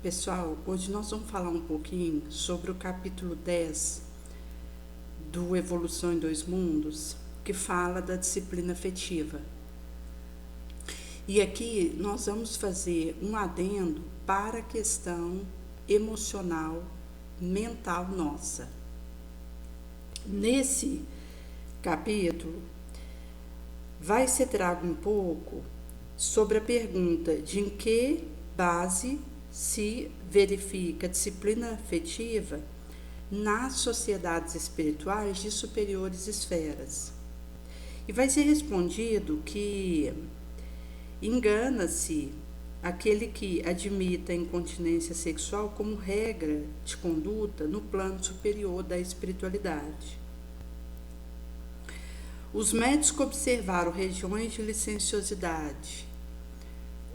Pessoal, hoje nós vamos falar um pouquinho sobre o capítulo 10 do Evolução em Dois Mundos, que fala da disciplina afetiva. E aqui nós vamos fazer um adendo para a questão emocional, mental nossa. Nesse capítulo, vai ser trago um pouco sobre a pergunta de em que base se verifica a disciplina afetiva nas sociedades espirituais de superiores esferas. E vai ser respondido que engana-se aquele que admita a incontinência sexual como regra de conduta no plano superior da espiritualidade. Os médicos que observaram regiões de licenciosidade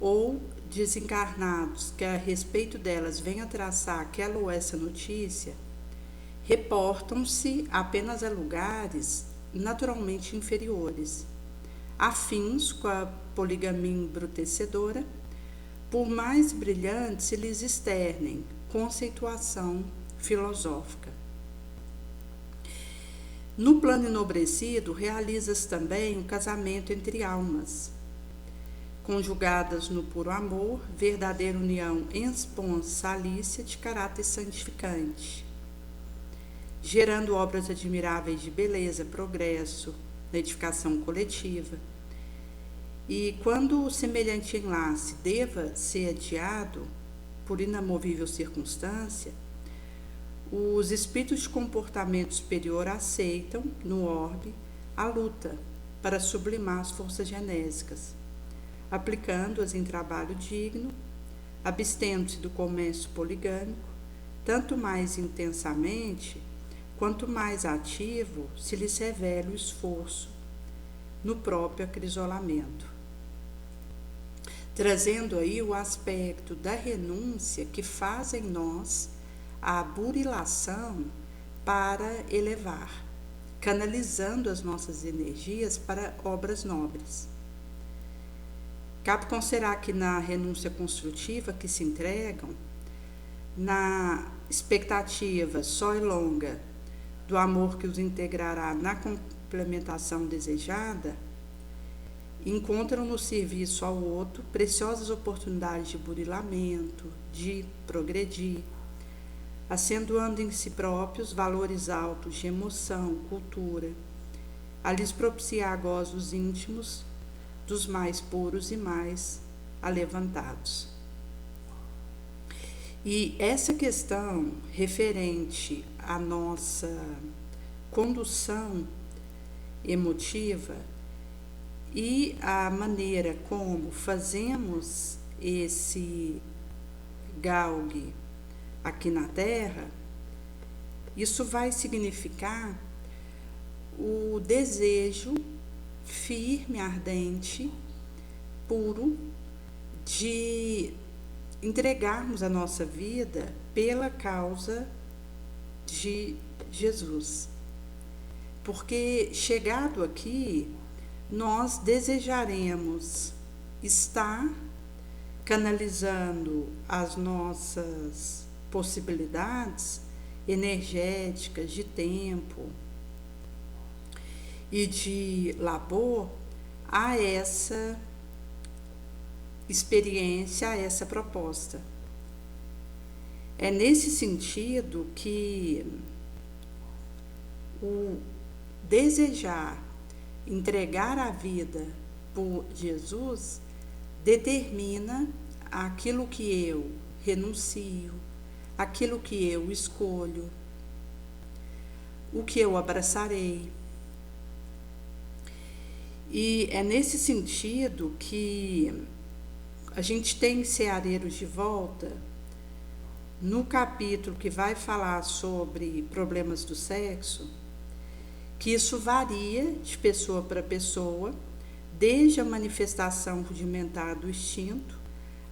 ou desencarnados que a respeito delas venham a traçar aquela ou essa notícia, reportam-se apenas a lugares naturalmente inferiores, afins com a poligamia embrutecedora, por mais brilhante se lhes externem conceituação filosófica. No plano enobrecido, realiza-se também um casamento entre almas, conjugadas no puro amor, verdadeira união esponsalícia de caráter santificante, gerando obras admiráveis de beleza, progresso, na edificação coletiva. E quando o semelhante enlace deva ser adiado por inamovível circunstância, os espíritos de comportamento superior aceitam, no orbe, a luta para sublimar as forças genésicas, aplicando-as em trabalho digno, abstendo-se do comércio poligâmico, tanto mais intensamente, quanto mais ativo se lhes revela o esforço no próprio acrisolamento, trazendo aí o aspecto da renúncia que faz em nós a burilação para elevar, canalizando as nossas energias para obras nobres. Cabe considerar que na renúncia construtiva que se entregam, na expectativa só e longa do amor que os integrará na complementação desejada, encontram no serviço ao outro preciosas oportunidades de burilamento, de progredir, acentuando em si próprios valores altos de emoção, cultura, a lhes propiciar gozos íntimos dos mais puros e mais alevantados. E essa questão referente à nossa condução emotiva e a maneira como fazemos esse galgue aqui na Terra, isso vai significar o desejo firme, ardente, puro, de entregarmos a nossa vida pela causa de Jesus. Porque, chegado aqui, nós desejaremos estar canalizando as nossas possibilidades energéticas de tempo e de labor a essa experiência, a essa proposta. É nesse sentido que o desejar entregar a vida por Jesus determina aquilo que eu renuncio, aquilo que eu escolho, o que eu abraçarei. E é nesse sentido que a gente tem Ceareiros de Volta, no capítulo que vai falar sobre problemas do sexo, que isso varia de pessoa para pessoa, desde a manifestação rudimentar do instinto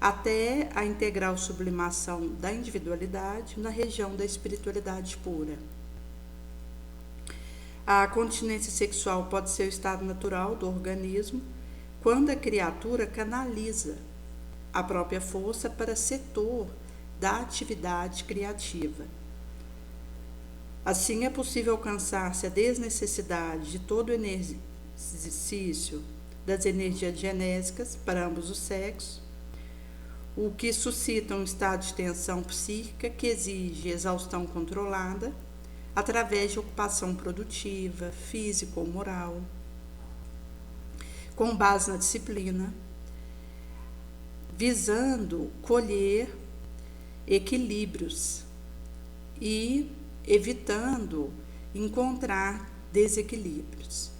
até a integral sublimação da individualidade na região da espiritualidade pura. A continência sexual pode ser o estado natural do organismo quando a criatura canaliza a própria força para setor da atividade criativa. Assim, é possível alcançar-se a desnecessidade de todo o exercício das energias genésicas para ambos os sexos, o que suscita um estado de tensão psíquica que exige exaustão controlada através de ocupação produtiva, física ou moral, com base na disciplina, visando colher equilíbrios e evitando encontrar desequilíbrios.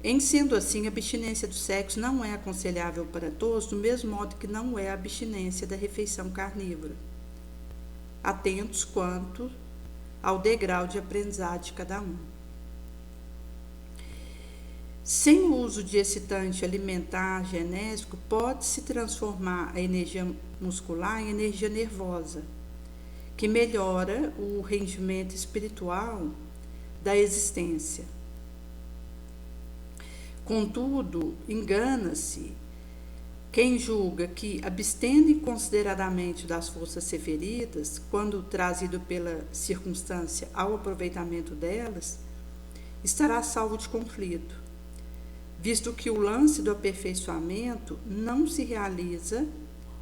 Em sendo assim, a abstinência do sexo não é aconselhável para todos, do mesmo modo que não é a abstinência da refeição carnívora. Atentos quanto ao degrau de aprendizado de cada um. Sem o uso de excitante alimentar genésico, pode-se transformar a energia muscular em energia nervosa, que melhora o rendimento espiritual da existência. Contudo, engana-se quem julga que, abstendo consideradamente das forças referidas, quando trazido pela circunstância ao aproveitamento delas, estará salvo de conflito, visto que o lance do aperfeiçoamento não se realiza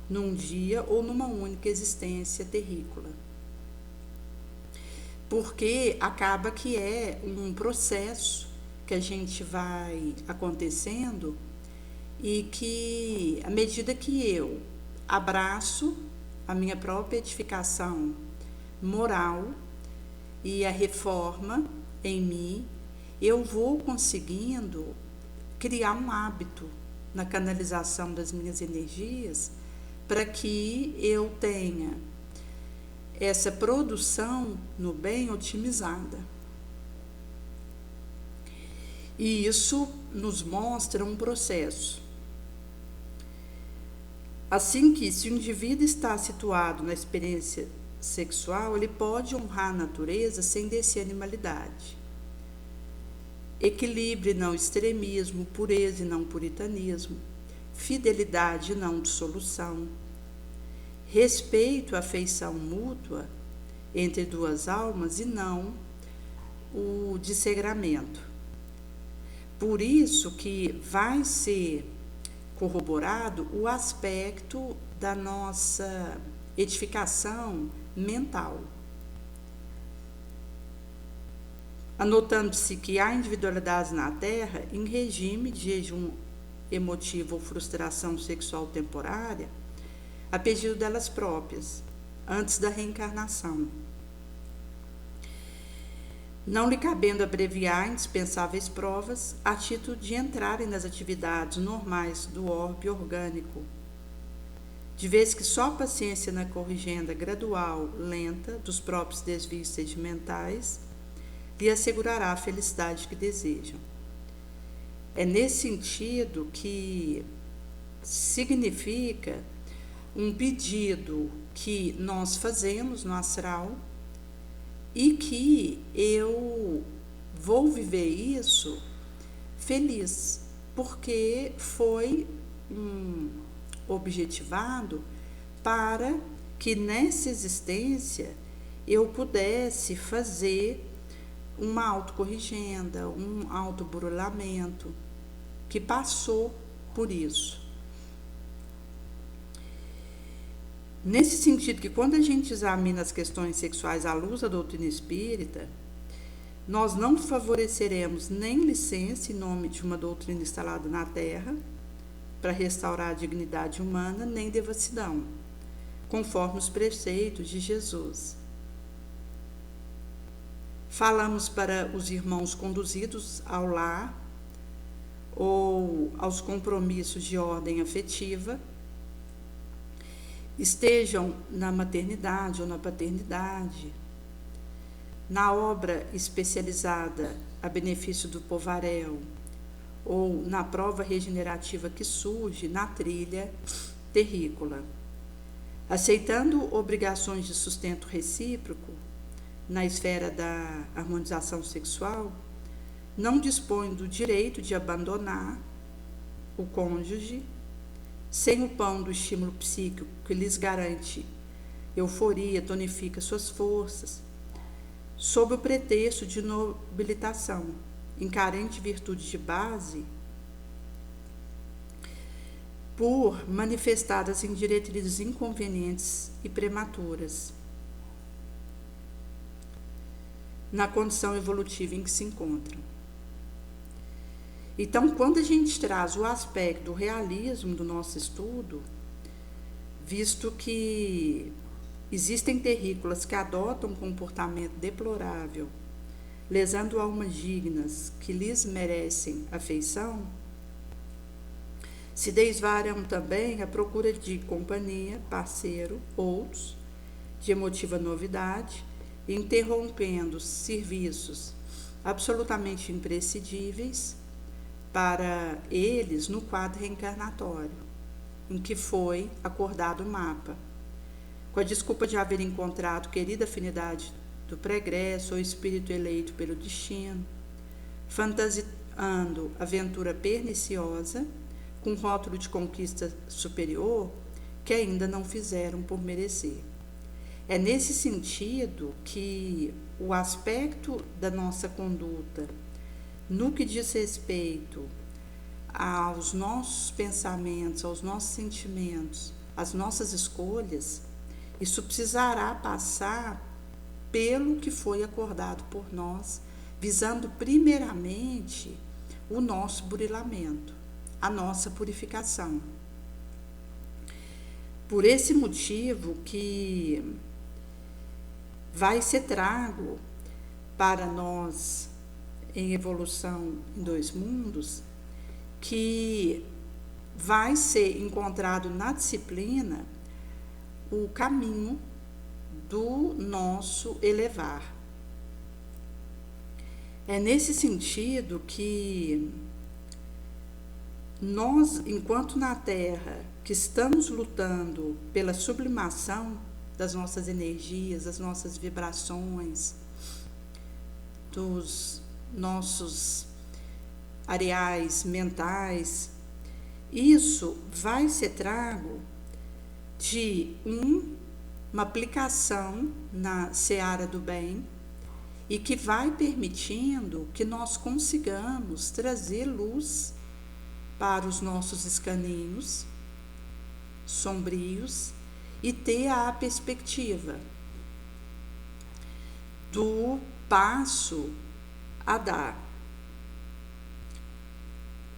num dia ou numa única existência terrícola. Porque acaba que é um processo que a gente vai acontecendo e que, à medida que eu abraço a minha própria edificação moral e a reforma em mim, eu vou conseguindo criar um hábito na canalização das minhas energias para que eu tenha essa produção no bem otimizada. E isso nos mostra um processo. Assim que, se o indivíduo está situado na experiência sexual, ele pode honrar a natureza sem descer a animalidade. Equilíbrio e não extremismo, pureza e não puritanismo, fidelidade e não dissolução, respeito à afeição mútua entre duas almas e não o dessegramento. Por isso que vai ser corroborado o aspecto da nossa edificação mental. Anotando-se que há individualidades na Terra em regime de jejum emotivo ou frustração sexual temporária, a pedido delas próprias, antes da reencarnação. Não lhe cabendo abreviar indispensáveis provas a título de entrarem nas atividades normais do orbe orgânico, de vez que só a paciência na corrigenda gradual, lenta, dos próprios desvios sedimentais lhe assegurará a felicidade que desejam. É nesse sentido que significa um pedido que nós fazemos no astral e que eu vou viver isso feliz, porque foi objetivado para que nessa existência eu pudesse fazer uma autocorrigenda, um autoburilamento, que passou por isso. Nesse sentido que quando a gente examina as questões sexuais à luz da doutrina espírita, nós não favoreceremos nem licença em nome de uma doutrina instalada na Terra para restaurar a dignidade humana, nem devassidão, conforme os preceitos de Jesus. Falamos para os irmãos conduzidos ao lar ou aos compromissos de ordem afetiva, estejam na maternidade ou na paternidade, na obra especializada a benefício do povaréu ou na prova regenerativa que surge na trilha terrícola, aceitando obrigações de sustento recíproco na esfera da harmonização sexual, não dispõe do direito de abandonar o cônjuge sem o pão do estímulo psíquico que lhes garante euforia, tonifica suas forças, sob o pretexto de nobilitação, em carente virtude de base, por manifestadas em diretrizes inconvenientes e prematuras, na condição evolutiva em que se encontram. Então, quando a gente traz o aspecto do realismo do nosso estudo, visto que existem terrícolas que adotam um comportamento deplorável, lesando almas dignas que lhes merecem afeição, se desvariam também à procura de companhia, parceiro, outros, de emotiva novidade, interrompendo serviços absolutamente imprescindíveis para eles no quadro reencarnatório, em que foi acordado o mapa, com a desculpa de haver encontrado querida afinidade do pregresso ou espírito eleito pelo destino, fantasiando aventura perniciosa, com rótulo de conquista superior, que ainda não fizeram por merecer. É nesse sentido que o aspecto da nossa conduta, no que diz respeito aos nossos pensamentos, aos nossos sentimentos, às nossas escolhas, isso precisará passar pelo que foi acordado por nós, visando primeiramente o nosso burilamento, a nossa purificação. Por esse motivo que vai ser trago para nós em evolução em dois mundos, que vai ser encontrado na disciplina o caminho do nosso elevar. É nesse sentido que nós, enquanto na Terra, que estamos lutando pela sublimação das nossas energias, das nossas vibrações, dos nossos areais mentais, isso vai ser trago de uma aplicação na seara do bem e que vai permitindo que nós consigamos trazer luz para os nossos escaninhos sombrios e ter a perspectiva do passo a dar.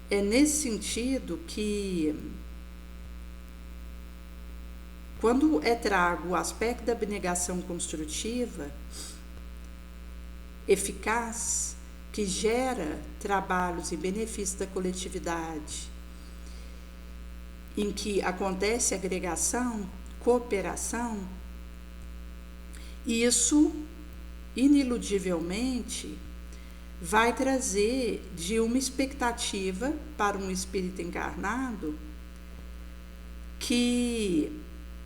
É nesse sentido que, quando é trago o aspecto da abnegação construtiva, eficaz, que gera trabalhos em benefício da coletividade, em que acontece agregação, cooperação, isso ineludivelmente vai trazer de uma expectativa para um espírito encarnado que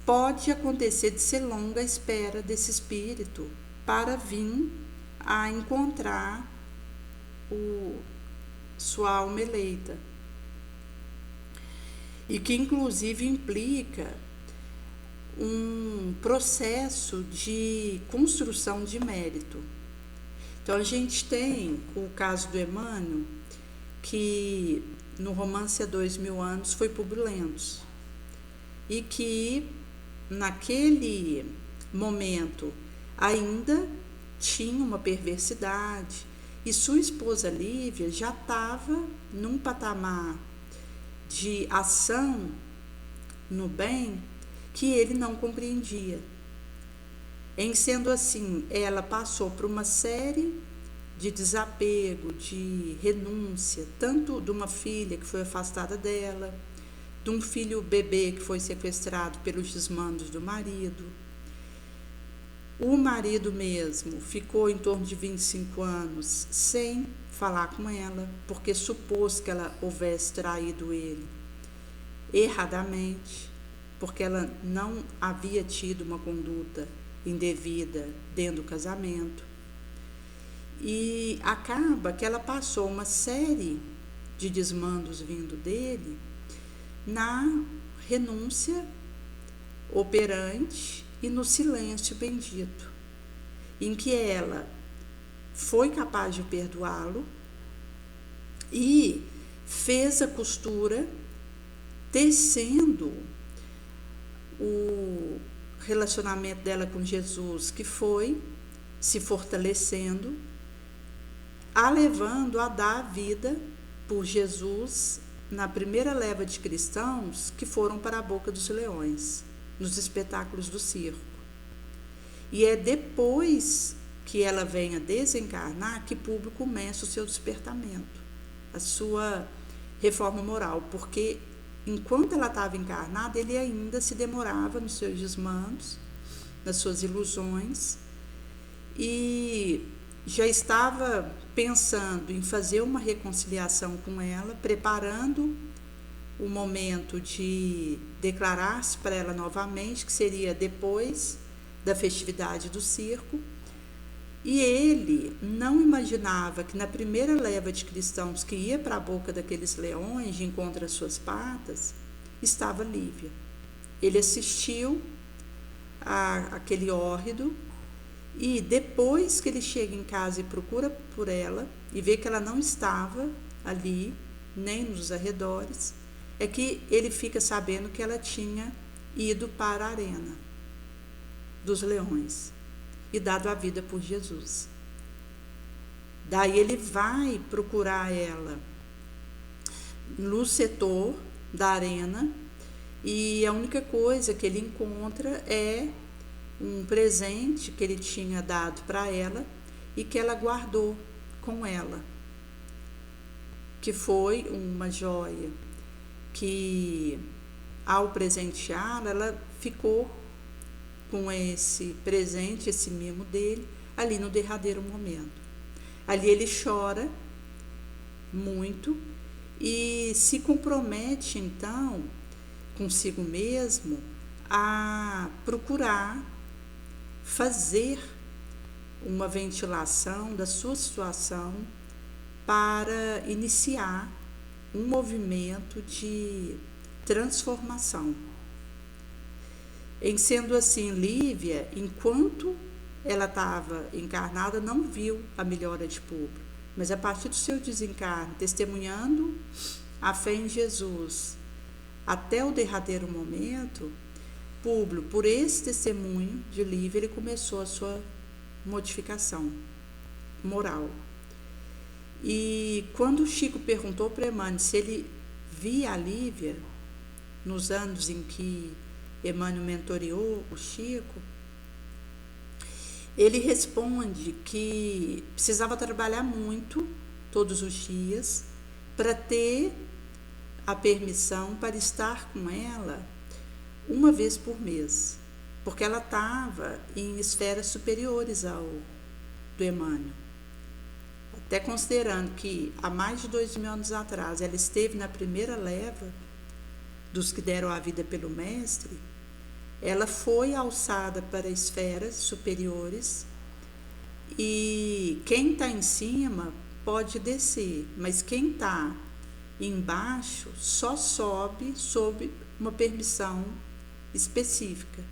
pode acontecer de ser longa a espera desse espírito para vir a encontrar sua alma eleita, e que inclusive implica um processo de construção de mérito. Então a gente tem o caso do Emmanuel, que no romance Há 2000 anos foi Publio Lentos, e que naquele momento ainda tinha uma perversidade, e sua esposa Lívia já estava num patamar de ação no bem que ele não compreendia. Em sendo assim, ela passou por uma série de desapego, de renúncia, tanto de uma filha que foi afastada dela, de um filho bebê que foi sequestrado pelos desmandos do marido. O marido mesmo ficou em torno de 25 anos sem falar com ela, porque supôs que ela houvesse traído ele erradamente, porque ela não havia tido uma conduta indevida dentro do casamento. E acaba que ela passou uma série de desmandos vindo dele na renúncia operante e no silêncio bendito, em que ela foi capaz de perdoá-lo e fez a costura, tecendo o relacionamento dela com Jesus, que foi se fortalecendo, a levando a dar a vida por Jesus na primeira leva de cristãos que foram para a boca dos leões, nos espetáculos do circo. E é depois que ela venha desencarnar que Públio começa o seu despertamento, a sua reforma moral, porque enquanto ela estava encarnada, ele ainda se demorava nos seus desmandos, nas suas ilusões, e já estava pensando em fazer uma reconciliação com ela, preparando o momento de declarar-se para ela novamente, que seria depois da festividade do circo. E ele não imaginava que na primeira leva de cristãos que ia para a boca daqueles leões, de encontro às suas patas, estava Lívia. Ele assistiu àquele hórrido, e depois que ele chega em casa e procura por ela e vê que ela não estava ali, nem nos arredores, é que ele fica sabendo que ela tinha ido para a arena dos leões e dado a vida por Jesus. Daí ele vai procurar ela no setor da arena, e a única coisa que ele encontra é um presente que ele tinha dado para ela e que ela guardou com ela, que foi uma joia que, ao presenteá-la, ela ficou com esse presente, esse mimo dele, ali no derradeiro momento. Ali ele chora muito e se compromete, então, consigo mesmo, a procurar fazer uma ventilação da sua situação para iniciar um movimento de transformação. Em sendo assim, Lívia, enquanto ela estava encarnada, não viu a melhora de Públio, mas a partir do seu desencarne, testemunhando a fé em Jesus até o derradeiro momento, Públio, por esse testemunho de Lívia, ele começou a sua modificação moral. E quando Chico perguntou para Emmanuel se ele via a Lívia nos anos em que Emmanuel mentoreou o Chico, ele responde que precisava trabalhar muito todos os dias para ter a permissão para estar com ela uma vez por mês, porque ela estava em esferas superiores ao do Emmanuel. Até considerando que há mais de 2000 anos atrás ela esteve na primeira leva dos que deram a vida pelo Mestre, ela foi alçada para esferas superiores, e quem está em cima pode descer, mas quem está embaixo só sobe sob uma permissão específica.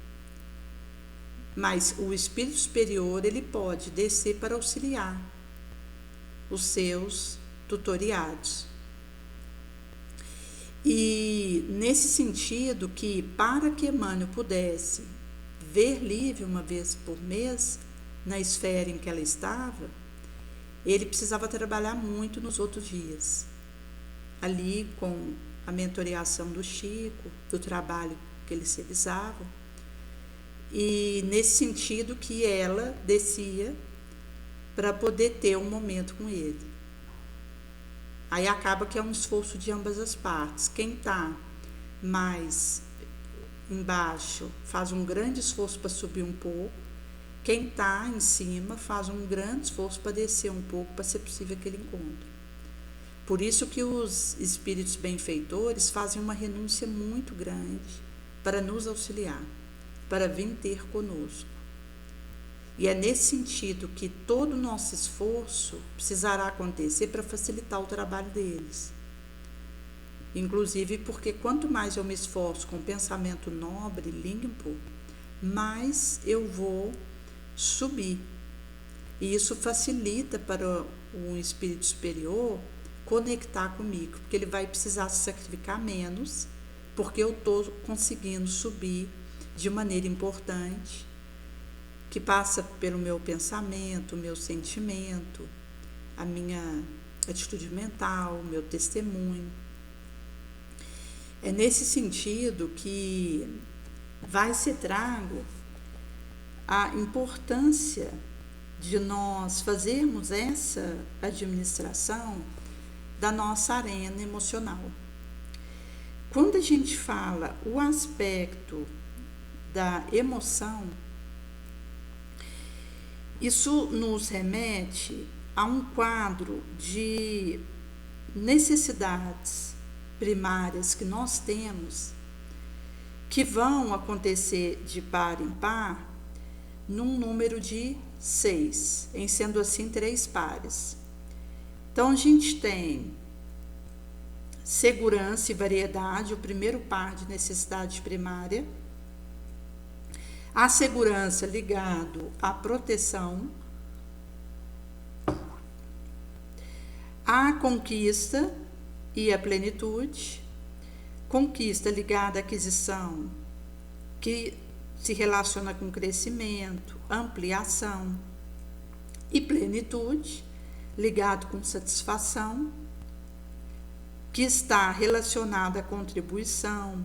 Mas o espírito superior, ele pode descer para auxiliar os seus tutoriados. E nesse sentido, que para que Emmanuel pudesse ver Lívia uma vez por mês na esfera em que ela estava, ele precisava trabalhar muito nos outros dias, ali com a mentoreação do Chico, do trabalho que eles realizavam, e nesse sentido que ela descia para poder ter um momento com ele. Aí acaba que é um esforço de ambas as partes. Quem está mais embaixo faz um grande esforço para subir um pouco, quem está em cima faz um grande esforço para descer um pouco, para ser possível aquele encontro. Por isso que os espíritos benfeitores fazem uma renúncia muito grande para nos auxiliar, para vir ter conosco. E é nesse sentido que todo o nosso esforço precisará acontecer para facilitar o trabalho deles. Inclusive porque quanto mais eu me esforço com pensamento nobre, limpo, mais eu vou subir. E isso facilita para o espírito superior conectar comigo, porque ele vai precisar se sacrificar menos, porque eu estou conseguindo subir de maneira importante, que passa pelo meu pensamento, meu sentimento, a minha atitude mental, o meu testemunho. É nesse sentido que vai ser trago a importância de nós fazermos essa administração da nossa arena emocional. Quando a gente fala o aspecto da emoção, isso nos remete a um quadro de necessidades primárias que nós temos, que vão acontecer de par em par, num número de 6, em sendo assim 3 pares. Então, a gente tem segurança e variedade, o primeiro par de necessidade primária. A segurança ligado à proteção. A conquista e a plenitude. Conquista ligada à aquisição, que se relaciona com crescimento, ampliação. E plenitude, ligado com satisfação, que está relacionada à contribuição,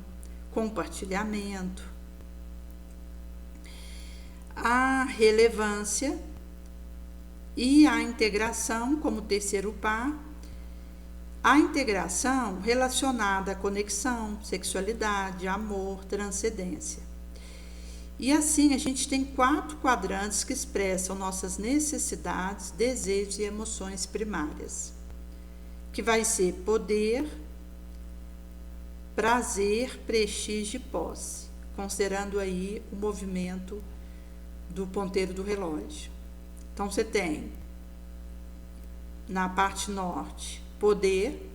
compartilhamento. A relevância e a integração como terceiro par. A integração relacionada à conexão, sexualidade, amor, transcendência. E assim a gente tem 4 quadrantes que expressam nossas necessidades, desejos e emoções primárias, que vai ser poder, prazer, prestígio e posse, considerando aí o movimento do ponteiro do relógio. Então você tem na parte norte poder,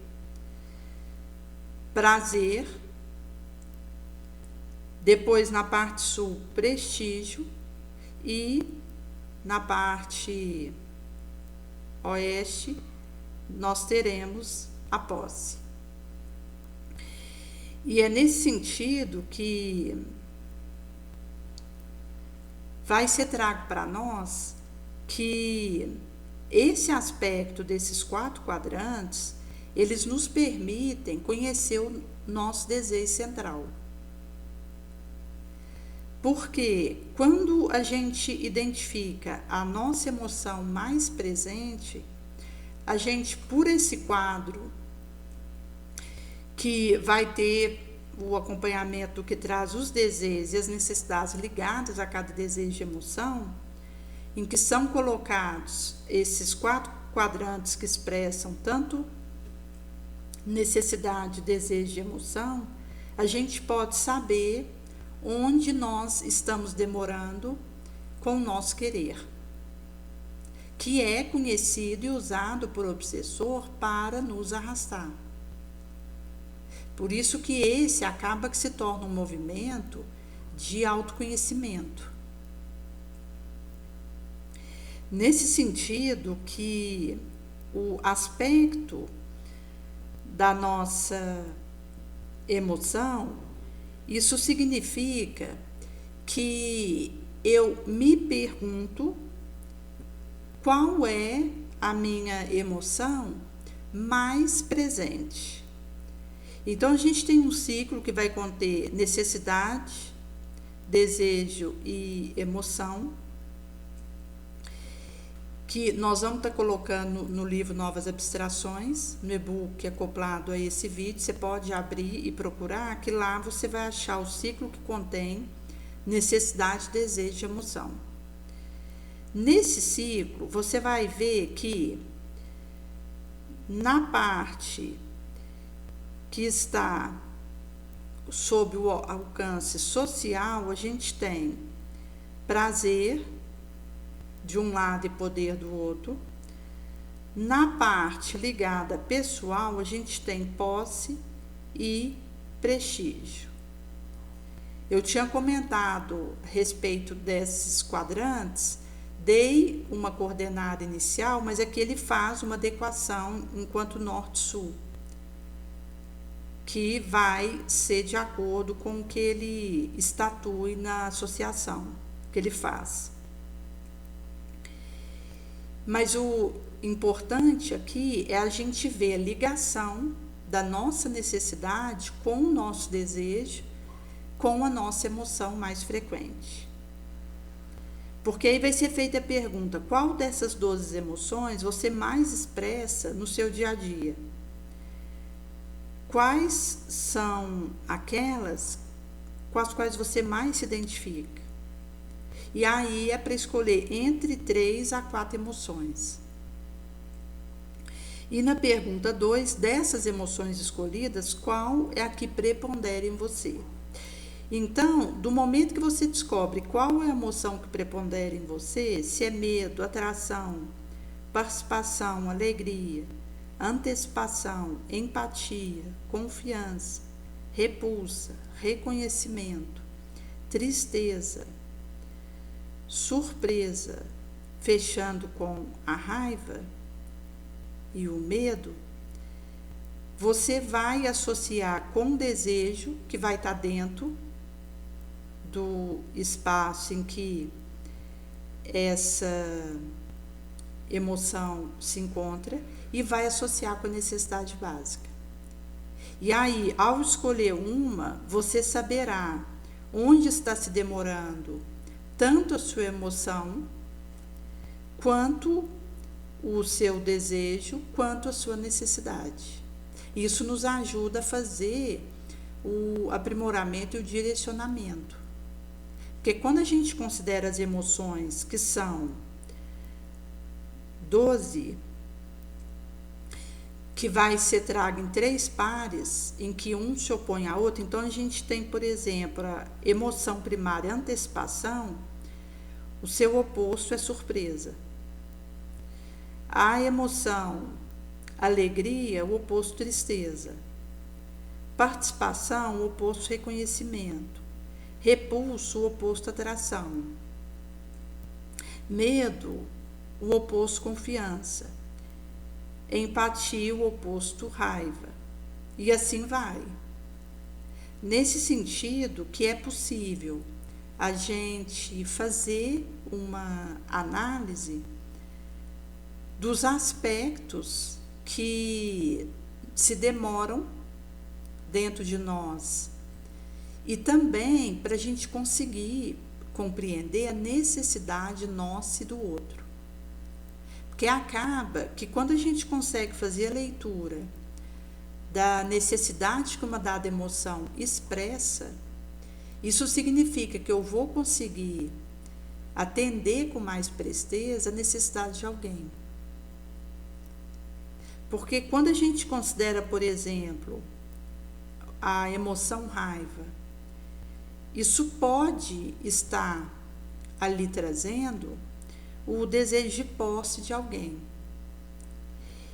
prazer, depois na parte sul prestígio e na parte oeste nós teremos a posse. E é nesse sentido que vai ser trago para nós que esse aspecto desses 4 quadrantes, eles nos permitem conhecer o nosso desejo central. Porque quando a gente identifica a nossa emoção mais presente, a gente, por esse quadro, que vai ter o acompanhamento que traz os desejos e as necessidades ligadas a cada desejo e emoção, em que são colocados esses 4 quadrantes que expressam tanto necessidade, desejo e emoção, a gente pode saber onde nós estamos demorando com o nosso querer, que é conhecido e usado por obsessor para nos arrastar. Por isso que esse acaba que se torna um movimento de autoconhecimento. Nesse sentido que o aspecto da nossa emoção, isso significa que eu me pergunto qual é a minha emoção mais presente. Então, a gente tem um ciclo que vai conter necessidade, desejo e emoção, que nós vamos estar colocando no livro Novas Abstrações, no e-book acoplado a esse vídeo. Você pode abrir e procurar, que lá você vai achar o ciclo que contém necessidade, desejo e emoção. Nesse ciclo, você vai ver que na parte que está sob o alcance social, a gente tem prazer de um lado e poder do outro. Na parte ligada pessoal, a gente tem posse, e prestígio. Eu tinha comentado a respeito desses quadrantes, dei uma coordenada inicial, mas aqui ele faz uma adequação enquanto norte-sul, que vai ser de acordo com o que ele estatui na associação que ele faz. Mas o importante aqui é a gente ver a ligação da nossa necessidade com o nosso desejo, com a nossa emoção mais frequente. Porque aí vai ser feita a pergunta: qual dessas 12 emoções você mais expressa no seu dia a dia? Quais são aquelas com as quais você mais se identifica? E aí é para escolher entre 3 a 4 emoções. E na pergunta 2, dessas emoções escolhidas, qual é a que prepondera em você? Então, do momento que você descobre qual é a emoção que prepondera em você, se é medo, atração, participação, alegria, antecipação, empatia, confiança, repulsa, reconhecimento, tristeza, surpresa, fechando com a raiva e o medo, você vai associar com o desejo que vai estar dentro do espaço em que essa emoção se encontra e vai associar com a necessidade básica. E aí, ao escolher uma, você saberá onde está se demorando tanto a sua emoção, quanto o seu desejo, quanto a sua necessidade. Isso nos ajuda a fazer o aprimoramento e o direcionamento. Porque quando a gente considera as emoções, que são 12, que vai ser trago em 3 pares, em que um se opõe a outro. Então, a gente tem, por exemplo, a emoção primária, antecipação, o seu oposto é surpresa. A emoção alegria, o oposto tristeza. Participação, o oposto reconhecimento. Repulso, o oposto atração. Medo, o oposto confiança. Empatia, o oposto raiva. E assim vai. Nesse sentido que é possível a gente fazer uma análise dos aspectos que se demoram dentro de nós e também para a gente conseguir compreender a necessidade nossa e do outro. Porque acaba que quando a gente consegue fazer a leitura da necessidade que uma dada emoção expressa, isso significa que eu vou conseguir atender com mais presteza a necessidade de alguém. Porque quando a gente considera, por exemplo, a emoção raiva, isso pode estar ali trazendo o desejo de posse de alguém.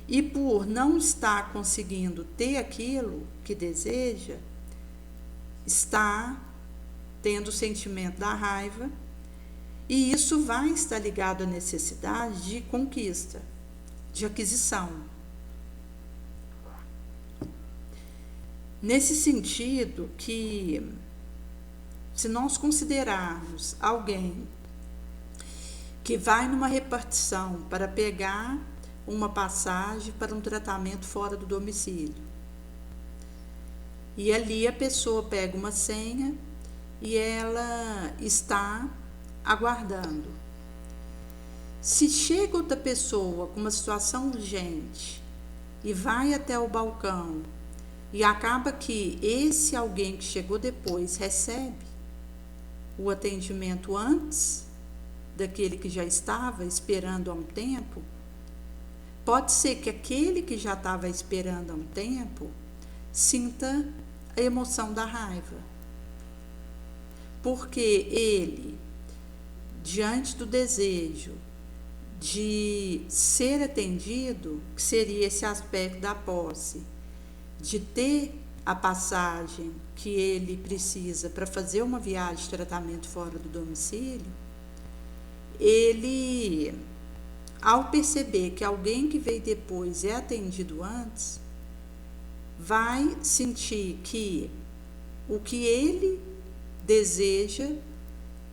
E por não estar conseguindo ter aquilo que deseja, está tendo o sentimento da raiva, e isso vai estar ligado à necessidade de conquista, de aquisição. Nesse sentido que, se nós considerarmos alguém que vai numa repartição para pegar uma passagem para um tratamento fora do domicílio, e ali a pessoa pega uma senha e ela está aguardando. Se chega outra pessoa com uma situação urgente e vai até o balcão e acaba que esse alguém que chegou depois recebe o atendimento antes daquele que já estava esperando há um tempo, pode ser que aquele que já estava esperando há um tempo sinta a emoção da raiva. Porque ele, diante do desejo de ser atendido, que seria esse aspecto da posse, de ter a passagem que ele precisa para fazer uma viagem de tratamento fora do domicílio, ele, ao perceber que alguém que veio depois é atendido antes, vai sentir que o que ele deseja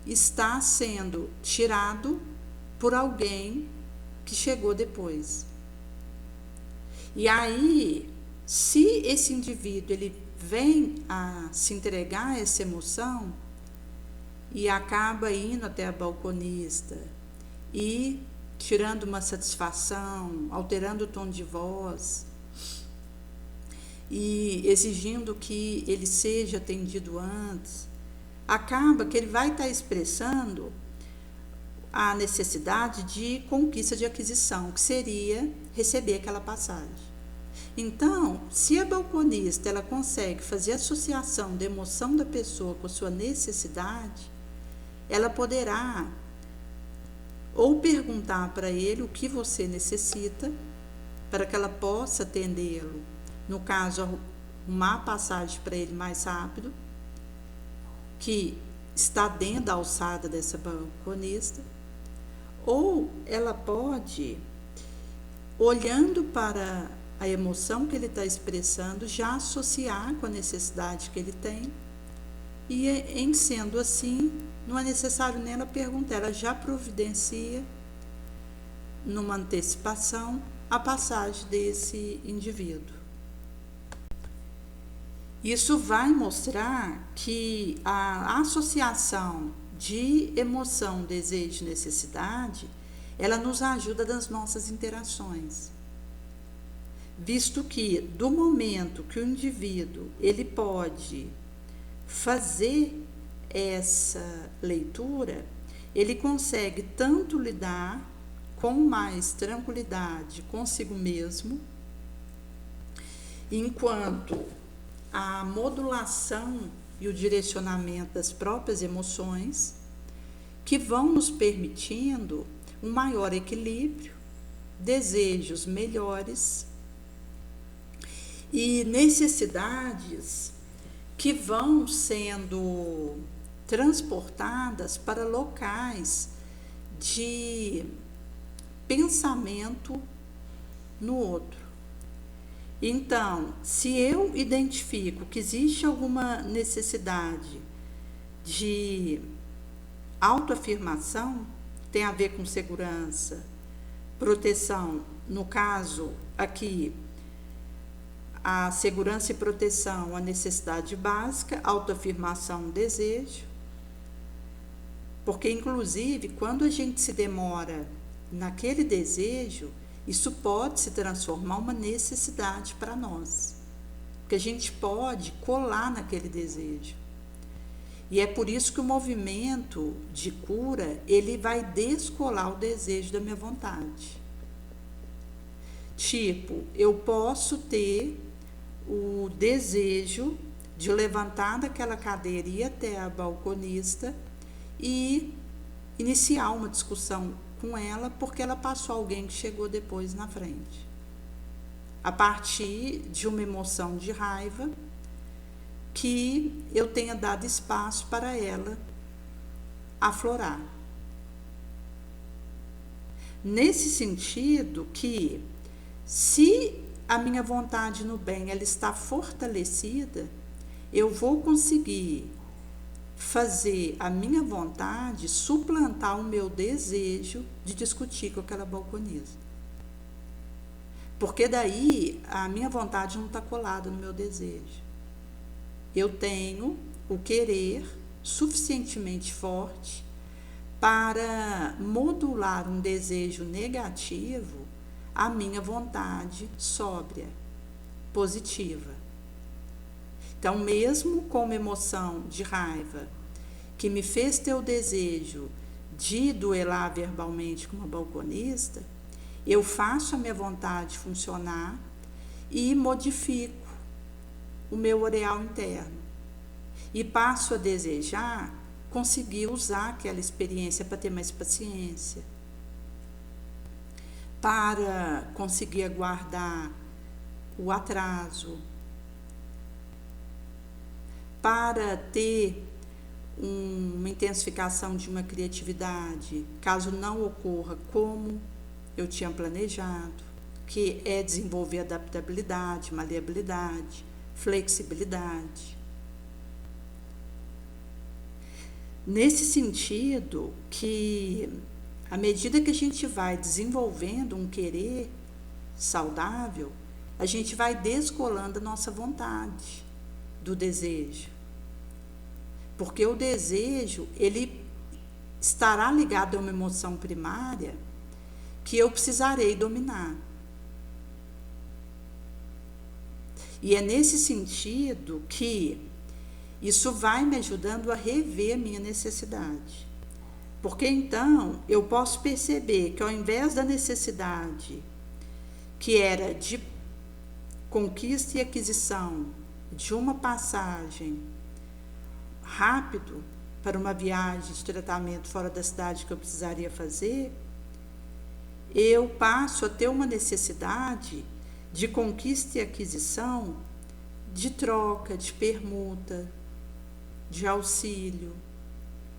está sendo tirado por alguém que chegou depois. E aí, se esse indivíduo ele vem a se entregar a essa emoção e acaba indo até a balconista e tirando uma satisfação, alterando o tom de voz e exigindo que ele seja atendido antes, acaba que ele vai estar expressando a necessidade de conquista de aquisição, que seria receber aquela passagem. Então, se a balconista ela consegue fazer associação da emoção da pessoa com a sua necessidade, ela poderá ou perguntar para ele o que você necessita, para que ela possa atendê-lo, no caso, arrumar a passagem para ele mais rápido, que está dentro da alçada dessa balconista, ou ela pode, olhando para a emoção que ele está expressando, já associar com a necessidade que ele tem, e em sendo assim, não é necessário nem ela perguntar, ela já providencia, numa antecipação, a passagem desse indivíduo. Isso vai mostrar que a associação de emoção, desejo e necessidade, ela nos ajuda nas nossas interações. Visto que, do momento que o indivíduo ele pode fazer essa leitura, ele consegue tanto lidar com mais tranquilidade consigo mesmo, enquanto a modulação e o direcionamento das próprias emoções, que vão nos permitindo um maior equilíbrio, desejos melhores e necessidades que vão sendo transportadas para locais de pensamento no outro. Então, se eu identifico que existe alguma necessidade de autoafirmação, tem a ver com segurança, proteção, no caso aqui, a segurança e proteção, a necessidade básica, autoafirmação, desejo, porque inclusive quando a gente se demora naquele desejo, isso pode se transformar uma necessidade para nós, porque a gente pode colar naquele desejo. E é por isso que o movimento de cura, ele vai descolar o desejo da minha vontade. Tipo, eu posso ter o desejo de levantar daquela cadeira e ir até a balconista e iniciar uma discussão com ela, porque ela passou alguém que chegou depois na frente. A partir de uma emoção de raiva que eu tenha dado espaço para ela aflorar. Nesse sentido que, se a minha vontade no bem ela está fortalecida, eu vou conseguir fazer a minha vontade suplantar o meu desejo de discutir com aquela balconista. Porque daí a minha vontade não está colada no meu desejo. Eu tenho o querer suficientemente forte para modular um desejo negativo à minha vontade sóbria, positiva. Então, mesmo com uma emoção de raiva que me fez ter o desejo de duelar verbalmente com uma balconista, eu faço a minha vontade funcionar e modifico o meu ureal interno. E passo a desejar conseguir usar aquela experiência para ter mais paciência, para conseguir aguardar o atraso, para ter uma intensificação de uma criatividade, caso não ocorra como eu tinha planejado, que é desenvolver adaptabilidade, maleabilidade, flexibilidade. Nesse sentido, que à medida que a gente vai desenvolvendo um querer saudável, a gente vai descolando a nossa vontade do desejo. Porque o desejo, ele estará ligado a uma emoção primária que eu precisarei dominar. E é nesse sentido que isso vai me ajudando a rever a minha necessidade. Porque então eu posso perceber que ao invés da necessidade que era de conquista e aquisição de uma passagem rápido para uma viagem de tratamento fora da cidade que eu precisaria fazer, eu passo a ter uma necessidade de conquista e aquisição, de troca, de permuta, de auxílio,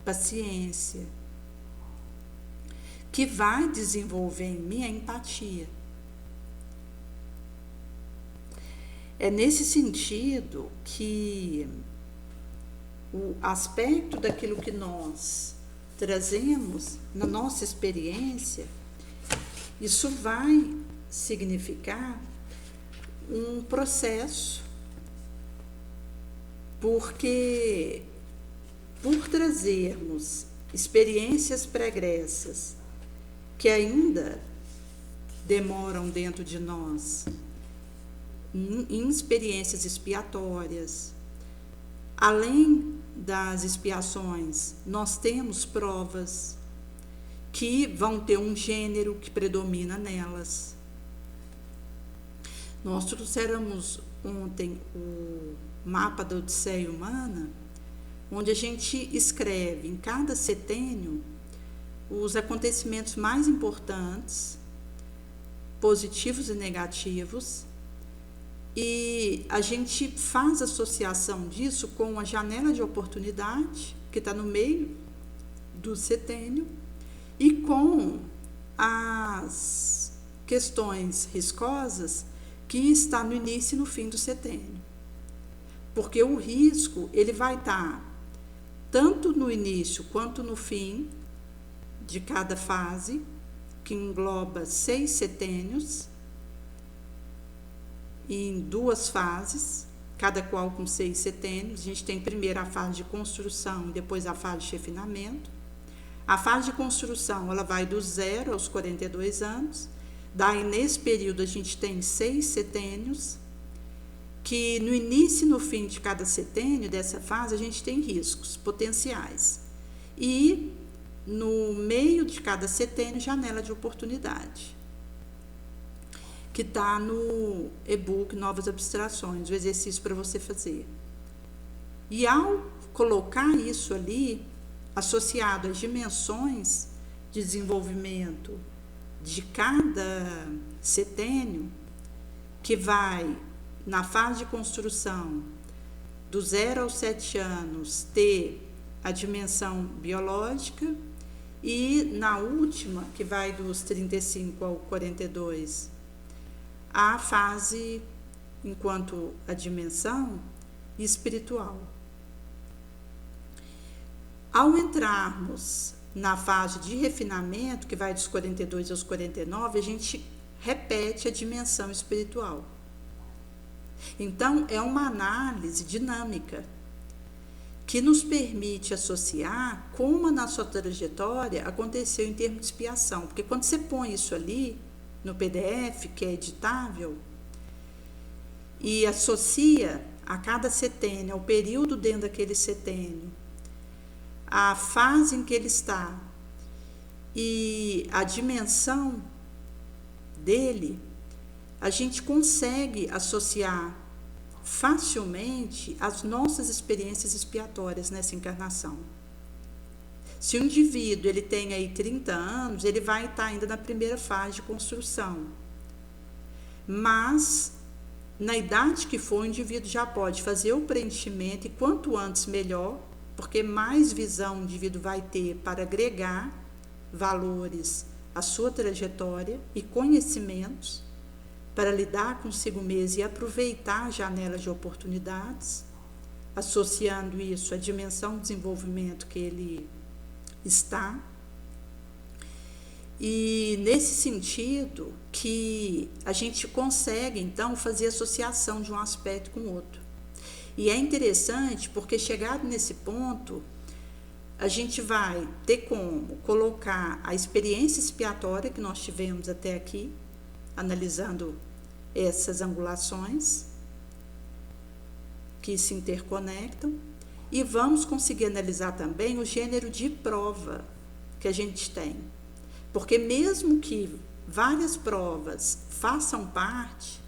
paciência, que vai desenvolver em mim a empatia. É nesse sentido que o aspecto daquilo que nós trazemos na nossa experiência, isso vai significar um processo, porque por trazermos experiências pregressas que ainda demoram dentro de nós, em experiências expiatórias, além das expiações, nós temos provas que vão ter um gênero que predomina nelas. Nós trouxemos ontem o mapa da Odisseia Humana, onde a gente escreve em cada setênio os acontecimentos mais importantes, positivos e negativos, e a gente faz associação disso com a janela de oportunidade, que está no meio do setênio, e com as questões riscosas que está no início e no fim do setênio. Porque o risco, ele vai estar tanto no início quanto no fim de cada fase, que engloba 6 setênios, em 2 fases, cada qual com 6 setênios. A gente tem primeiro a fase de construção e depois a fase de refinamento. A fase de construção, ela vai do 0 aos 42 anos. Daí, nesse período, a gente tem 6 setênios, que no início e no fim de cada setênio dessa fase, a gente tem riscos potenciais. E no meio de cada setênio, janela de oportunidade, que está no e-book Novas Abstrações, o exercício para você fazer. E ao colocar isso ali, associado às dimensões de desenvolvimento de cada setênio, que vai, na fase de construção, do 0 aos 7 anos, ter a dimensão biológica, e na última, que vai dos 35 ao 42, a fase, enquanto a dimensão espiritual. Ao entrarmos na fase de refinamento, que vai dos 42 aos 49, a gente repete a dimensão espiritual. Então, é uma análise dinâmica que nos permite associar como na sua trajetória aconteceu em termos de expiação. Porque quando você põe isso ali no PDF, que é editável, e associa a cada setênio, ao período dentro daquele setênio, a fase em que ele está e a dimensão dele, a gente consegue associar facilmente as nossas experiências expiatórias nessa encarnação. Se o indivíduo ele tem aí 30 anos, ele vai estar ainda na primeira fase de construção. Mas na idade que for, o indivíduo já pode fazer o preenchimento, e quanto antes melhor, porque mais visão o indivíduo vai ter para agregar valores à sua trajetória e conhecimentos para lidar consigo mesmo e aproveitar a janela de oportunidades, associando isso à dimensão de desenvolvimento que ele está. E nesse sentido que a gente consegue, então, fazer associação de um aspecto com o outro. E é interessante porque, chegado nesse ponto, a gente vai ter como colocar a experiência expiatória que nós tivemos até aqui, analisando essas angulações que se interconectam, e vamos conseguir analisar também o gênero de prova que a gente tem. Porque mesmo que várias provas façam parte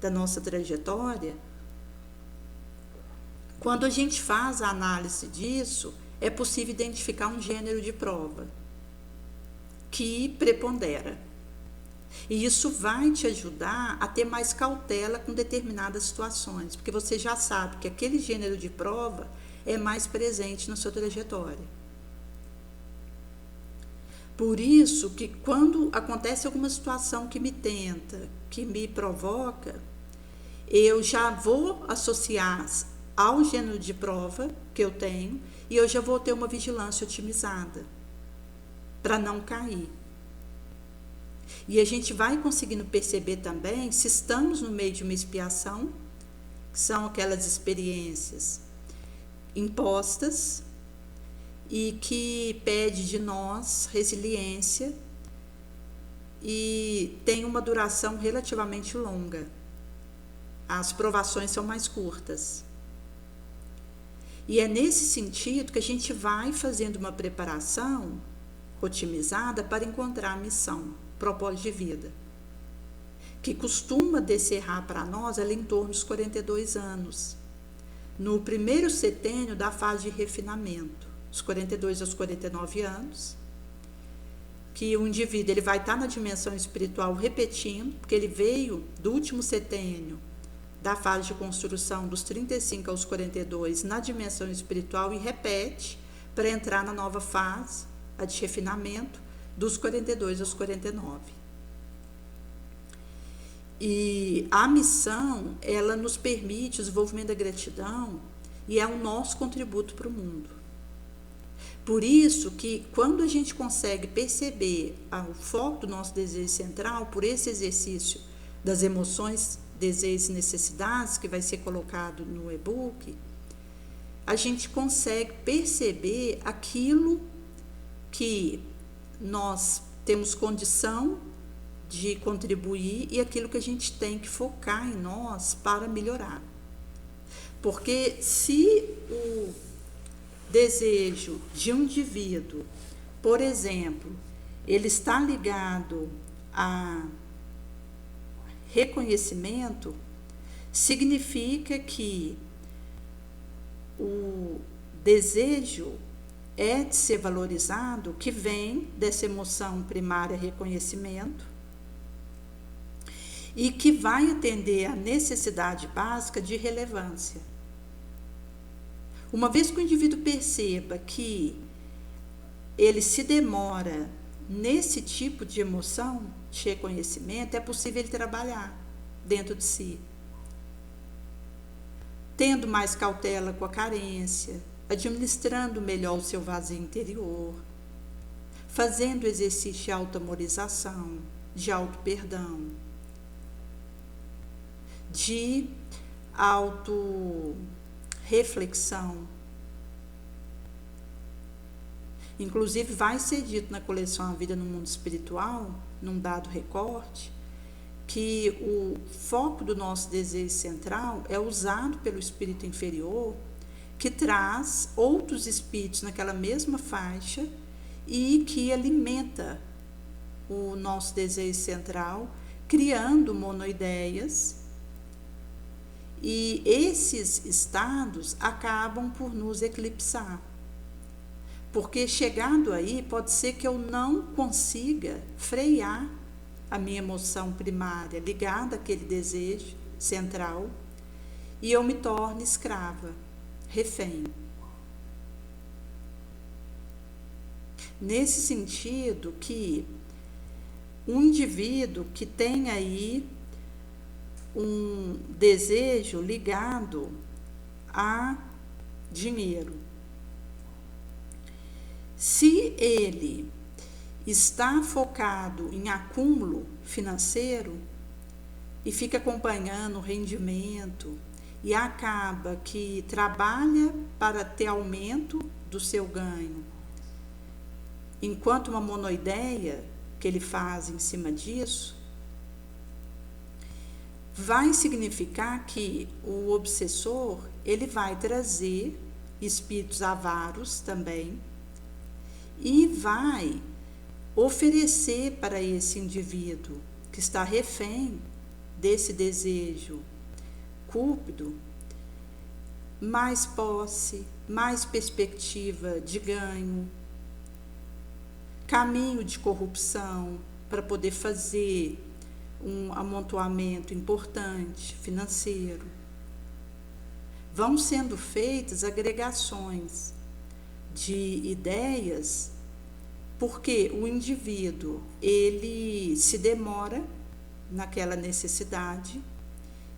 da nossa trajetória, quando a gente faz a análise disso, é possível identificar um gênero de prova que prepondera. E isso vai te ajudar a ter mais cautela com determinadas situações, porque você já sabe que aquele gênero de prova é mais presente na sua trajetória. Por isso que quando acontece alguma situação que me tenta, que me provoca, eu já vou associar ao gênero de prova que eu tenho, e eu já vou ter uma vigilância otimizada para não cair. E a gente vai conseguindo perceber também se estamos no meio de uma expiação, que são aquelas experiências impostas e que pede de nós resiliência e tem uma duração relativamente longa. As provações são mais curtas. E é nesse sentido que a gente vai fazendo uma preparação otimizada para encontrar a missão, propósito de vida, que costuma descerrar para nós ali em torno dos 42 anos, no primeiro setênio da fase de refinamento, dos 42 aos 49 anos, que o indivíduo ele vai estar na dimensão espiritual repetindo, porque ele veio do último setênio da fase de construção dos 35 aos 42 na dimensão espiritual e repete para entrar na nova fase, a de refinamento, dos 42 aos 49. E a missão, ela nos permite o desenvolvimento da gratidão e é o nosso contributo para o mundo. Por isso que quando a gente consegue perceber o foco do nosso desejo central, por esse exercício das emoções, desejos e necessidades, que vai ser colocado no e-book, a gente consegue perceber aquilo que nós temos condição de contribuir e aquilo que a gente tem que focar em nós para melhorar. Porque se o desejo de um indivíduo, por exemplo, ele está ligado a reconhecimento, significa que o desejo é de ser valorizado, que vem dessa emoção primária reconhecimento e que vai atender à necessidade básica de relevância. Uma vez que o indivíduo perceba que ele se demora nesse tipo de emoção, de reconhecimento, é possível ele trabalhar dentro de si, tendo mais cautela com a carência, administrando melhor o seu vazio interior, fazendo exercício de auto-amorização, de auto-perdão, de auto-reflexão. Inclusive, vai ser dito na coleção A Vida no Mundo Espiritual, num dado recorte, que o foco do nosso desejo central é usado pelo espírito inferior, que traz outros espíritos naquela mesma faixa e que alimenta o nosso desejo central, criando monoideias, e esses estados acabam por nos eclipsar. Porque chegado aí, pode ser que eu não consiga frear a minha emoção primária ligada àquele desejo central e eu me torno escrava, refém. Nesse sentido que um indivíduo que tem aí um desejo ligado a dinheiro, se ele está focado em acúmulo financeiro e fica acompanhando o rendimento e acaba que trabalha para ter aumento do seu ganho, enquanto uma monoideia que ele faz em cima disso, vai significar que o obsessor ele vai trazer espíritos avaros também e vai oferecer para esse indivíduo que está refém desse desejo cúpido mais posse, mais perspectiva de ganho, caminho de corrupção para poder fazer um amontoamento importante financeiro. Vão sendo feitas agregações de ideias, porque o indivíduo ele se demora naquela necessidade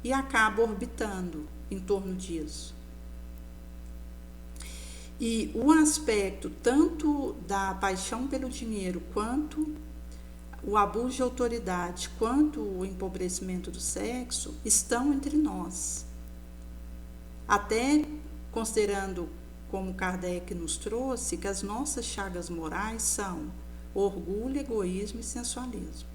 e acaba orbitando em torno disso. E o aspecto tanto da paixão pelo dinheiro, quanto o abuso de autoridade, quanto o empobrecimento do sexo, estão entre nós. Até considerando, como Kardec nos trouxe, que as nossas chagas morais são orgulho, egoísmo e sensualismo.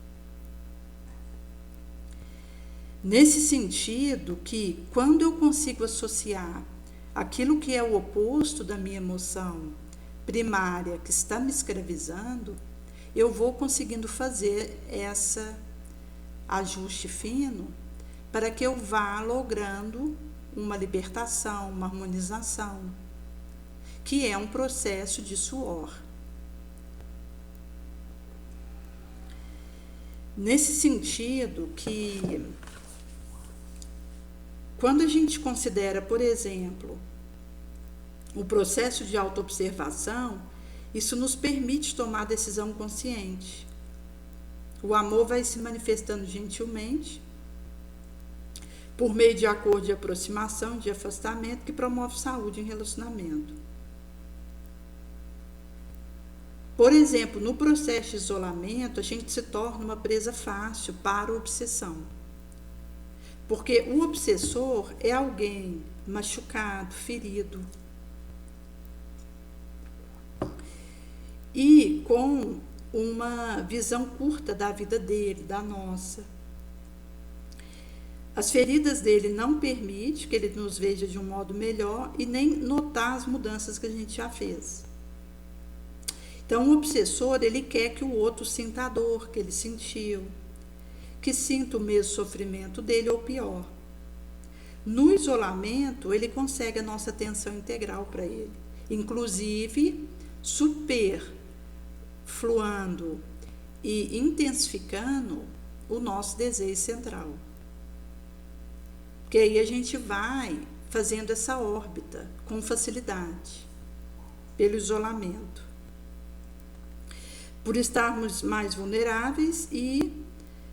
Nesse sentido que, quando eu consigo associar aquilo que é o oposto da minha emoção primária, que está me escravizando, eu vou conseguindo fazer esse ajuste fino para que eu vá logrando uma libertação, uma harmonização, que é um processo de suor. Nesse sentido que, quando a gente considera, por exemplo, o processo de autoobservação, isso nos permite tomar decisão consciente. O amor vai se manifestando gentilmente, por meio de acordo de aproximação, de afastamento, que promove saúde em relacionamento. Por exemplo, no processo de isolamento, a gente se torna uma presa fácil para a obsessão. Porque o obsessor é alguém machucado, ferido, e com uma visão curta da vida dele, da nossa. As feridas dele não permitem que ele nos veja de um modo melhor e nem notar as mudanças que a gente já fez. Então, o obsessor, ele quer que o outro sinta a dor que ele sentiu, que sinta o mesmo sofrimento dele ou pior. No isolamento, ele consegue a nossa atenção integral para ele, inclusive superfluando e intensificando o nosso desejo central. Porque aí a gente vai fazendo essa órbita com facilidade, pelo isolamento, por estarmos mais vulneráveis e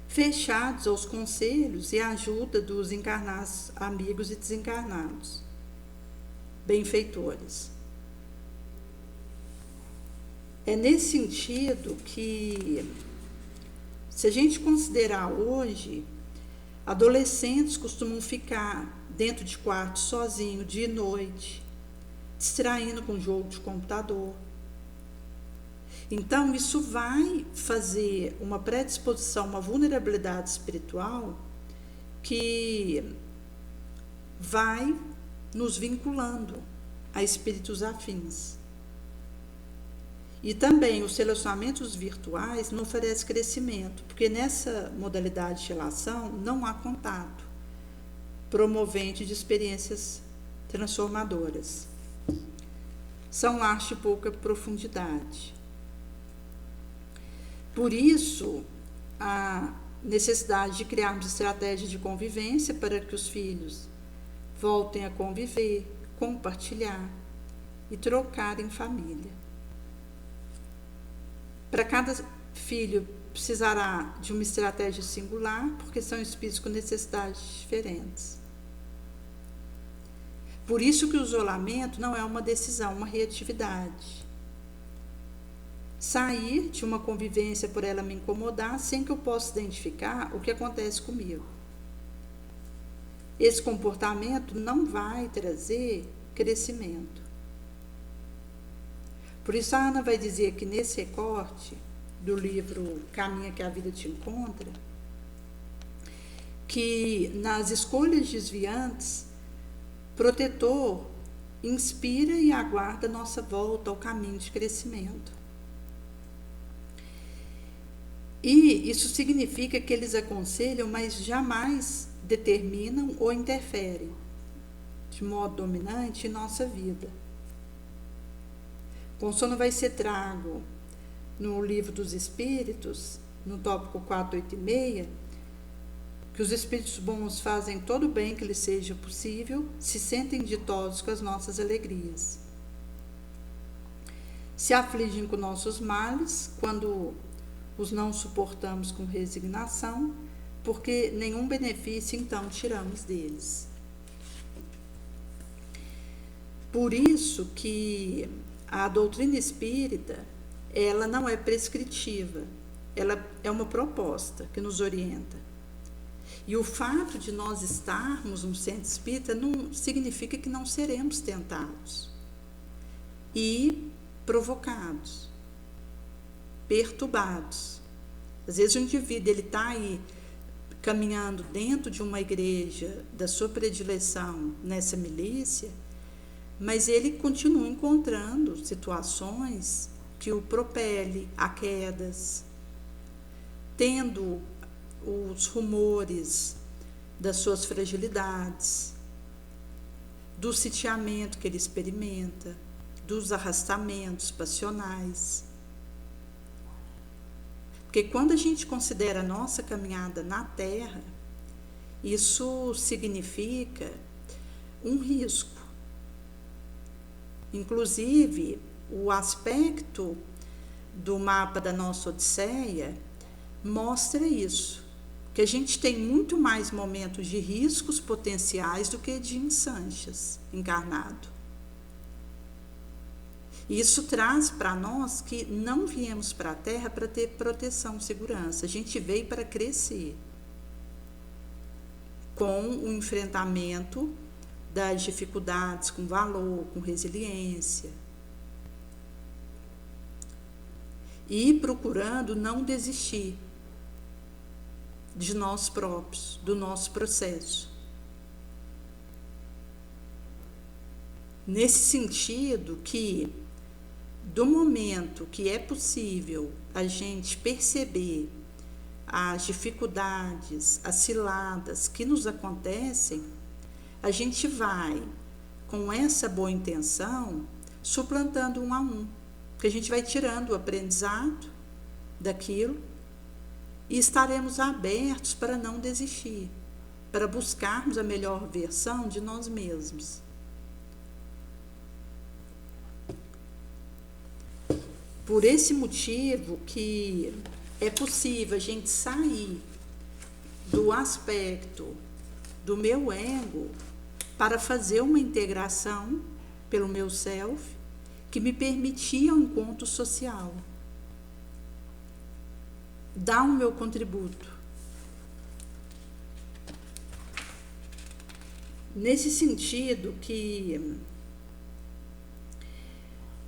fechados aos conselhos e ajuda dos encarnados, amigos e desencarnados, benfeitores. É nesse sentido que, se a gente considerar hoje, adolescentes costumam ficar dentro de quarto sozinho, dia e noite, distraindo com jogo de computador. Então, isso vai fazer uma predisposição, uma vulnerabilidade espiritual que vai nos vinculando a espíritos afins. E também os relacionamentos virtuais não oferecem crescimento, porque nessa modalidade de relação não há contato promovente de experiências transformadoras. São lares de pouca profundidade. Por isso, necessidade de criarmos estratégias de convivência para que os filhos voltem a conviver, compartilhar e trocar em família. Para cada filho precisará de uma estratégia singular, porque são espíritos com necessidades diferentes. Por isso que o isolamento não é uma decisão, uma reatividade. Sair de uma convivência por ela me incomodar sem que eu possa identificar o que acontece comigo. Esse comportamento não vai trazer crescimento. Por isso a Ana vai dizer que nesse recorte do livro Caminha que a Vida Te Encontra, que nas escolhas desviantes, protetor inspira e aguarda nossa volta ao caminho de crescimento. E isso significa que eles aconselham, mas jamais determinam ou interferem de modo dominante em nossa vida. Consono vai ser trago no Livro dos Espíritos, no tópico 486, que os espíritos bons fazem todo o bem que lhes seja possível, se sentem ditosos com as nossas alegrias. Se afligem com nossos males, quando os não suportamos com resignação, porque nenhum benefício então tiramos deles. Por isso que a doutrina espírita, ela não é prescritiva, ela é uma proposta que nos orienta. E o fato de nós estarmos num centro espírita não significa que não seremos tentados e provocados, perturbados. Às vezes o indivíduo está aí caminhando dentro de uma igreja da sua predileção nessa milícia, mas ele continua encontrando situações que o propele a quedas, tendo os rumores das suas fragilidades, do sitiamento que ele experimenta, dos arrastamentos passionais. Porque quando a gente considera a nossa caminhada na Terra, isso significa um risco. Inclusive, o aspecto do mapa da nossa Odisseia mostra isso, que a gente tem muito mais momentos de riscos potenciais do que de ensanches encarnado. Isso traz para nós que não viemos para a Terra para ter proteção, segurança. A gente veio para crescer com o enfrentamento das dificuldades, com valor, com resiliência. E procurando não desistir de nós próprios, do nosso processo. Nesse sentido que, do momento que é possível a gente perceber as dificuldades, as ciladas que nos acontecem, a gente vai, com essa boa intenção, suplantando um a um, porque a gente vai tirando o aprendizado daquilo e estaremos abertos para não desistir, para buscarmos a melhor versão de nós mesmos. Por esse motivo que é possível a gente sair do aspecto do meu ego para fazer uma integração pelo meu self que me permitia um encontro social, dar o meu contributo. Nesse sentido que,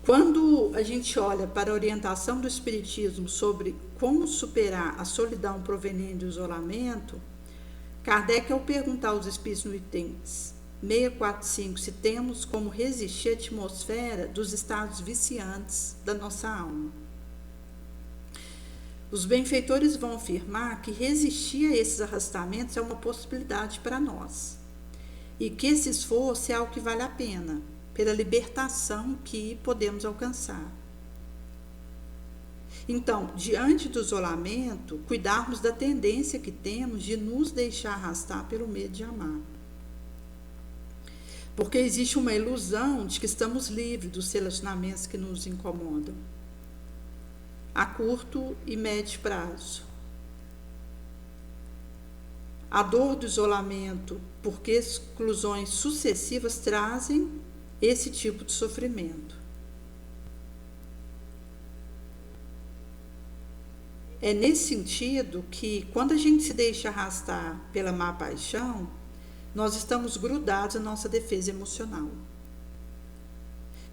quando a gente olha para a orientação do Espiritismo sobre como superar a solidão proveniente do isolamento, Kardec, ao perguntar aos Espíritos no item 645 se temos como resistir à atmosfera dos estados viciantes da nossa alma, os benfeitores vão afirmar que resistir a esses arrastamentos é uma possibilidade para nós e que esse esforço é algo que vale a pena, pela libertação que podemos alcançar. Então, diante do isolamento, cuidarmos da tendência que temos de nos deixar arrastar pelo medo de amar. Porque existe uma ilusão de que estamos livres dos relacionamentos que nos incomodam, a curto e médio prazo. A dor do isolamento, porque exclusões sucessivas trazem esse tipo de sofrimento. É nesse sentido que, quando a gente se deixa arrastar pela má paixão, nós estamos grudados à nossa defesa emocional,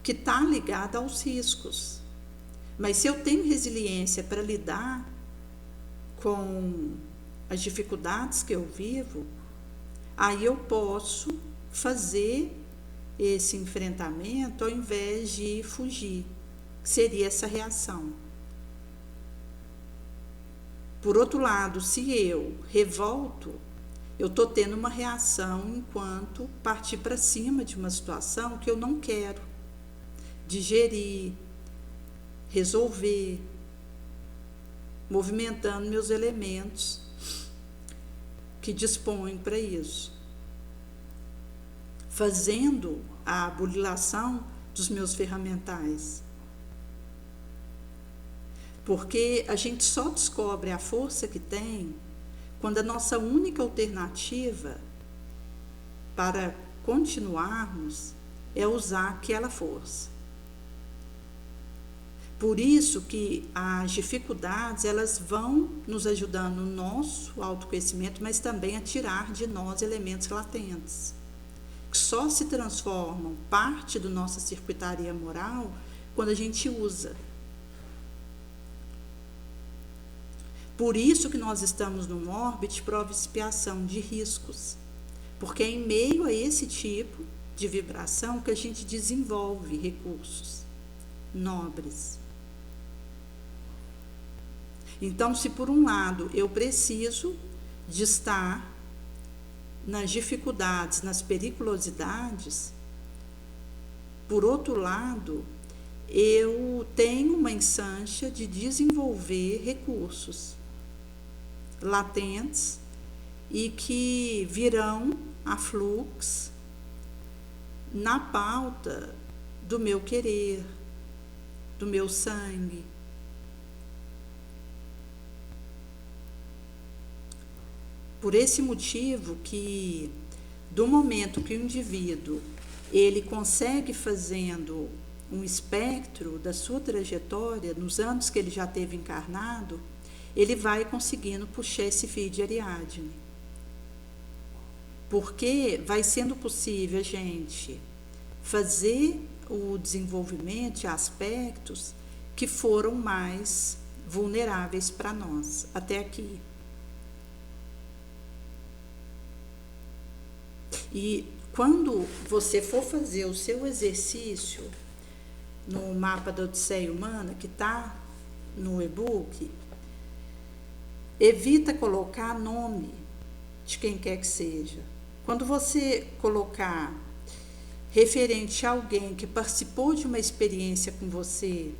que está ligada aos riscos. Mas se eu tenho resiliência para lidar com as dificuldades que eu vivo, aí eu posso fazer esse enfrentamento ao invés de fugir, que seria essa reação. Por outro lado, se eu revolto, eu estou tendo uma reação enquanto partir para cima de uma situação que eu não quero digerir, resolver, movimentando meus elementos que dispõem para isso, fazendo a burilação dos meus ferramentais. Porque a gente só descobre a força que tem quando a nossa única alternativa para continuarmos é usar aquela força. Por isso que as dificuldades, elas vão nos ajudando no nosso autoconhecimento, mas também a tirar de nós elementos latentes, que só se transformam parte da nossa circuitaria moral quando a gente usa. Por isso que nós estamos no Orbit de prova e expiação de riscos, porque é em meio a esse tipo de vibração que a gente desenvolve recursos nobres. Então, se por um lado eu preciso de estar nas dificuldades, nas periculosidades, por outro lado, eu tenho uma instância de desenvolver recursos latentes e que virão a fluxo na pauta do meu querer, do meu sangue. Por esse motivo que, do momento que o indivíduo ele consegue fazendo um espectro da sua trajetória, nos anos que ele já teve encarnado, ele vai conseguindo puxar esse fio de Ariadne. Porque vai sendo possível a gente fazer o desenvolvimento de aspectos que foram mais vulneráveis para nós até aqui. E quando você for fazer o seu exercício no mapa da Odisseia Humana, que está no e-book, evita colocar nome de quem quer que seja. Quando você colocar referente a alguém que participou de uma experiência com você,